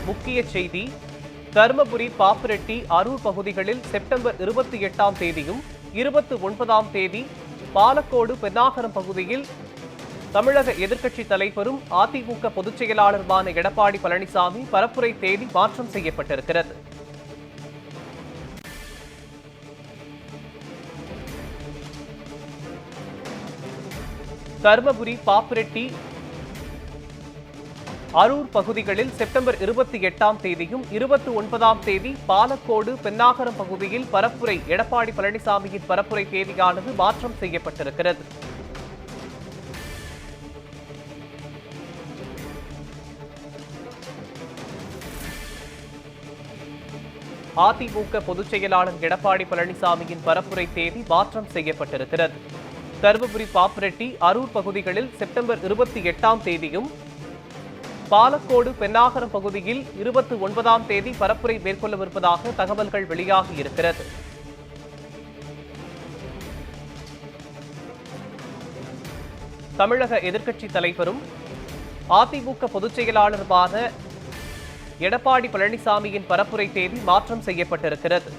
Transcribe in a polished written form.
முக்கிய செய்தி. தருமபுரி, பாப்பிரெட்டி, அரூர் பகுதிகளில் செப்டம்பர் 28ஆம் தேதியும் 29ஆம் தேதி பாலக்கோடு, பென்னாகரம் பகுதியில் தமிழக எதிர்க்கட்சித் தலைவரும் அதிமுக பொதுச் செயலாளருமான எடப்பாடி பழனிசாமி பரப்புரை தேதி மாற்றம் செய்யப்பட்டிருக்கிறது. தருமபுரி, பாப்பிரெட்டி, அரூர் பகுதிகளில் செப்டம்பர் 28ஆம் தேதியும் 29ஆம் தேதி பாலக்கோடு, பென்னாகரம் பகுதியில் பரப்புரை எடப்பாடி பழனிசாமியின் பரப்புரை தேதியானது மாற்றம் செய்யப்பட்டிருக்கிறது. அதிமுக பொதுச் செயலாளர் எடப்பாடி பழனிசாமியின் பரப்புரை தேதி மாற்றம் செய்யப்பட்டிருக்கிறது. தருமபுரி, பாப்பிரெட்டி, அரூர் பகுதிகளில் செப்டம்பர் 28ஆம் தேதியும், பாலக்கோடு, பென்னாகரம் பகுதியில் 29ஆம் தேதி பரப்புரை மேற்கொள்ளவிருப்பதாக தகவல்கள் வெளியாகியிருக்கிறது. தமிழக எதிர்க்கட்சித் தலைவரும் அதிமுக பொதுச் செயலாளருமான எடப்பாடி பழனிசாமியின் பரப்புரை தேதி மாற்றம் செய்யப்பட்டிருக்கிறது.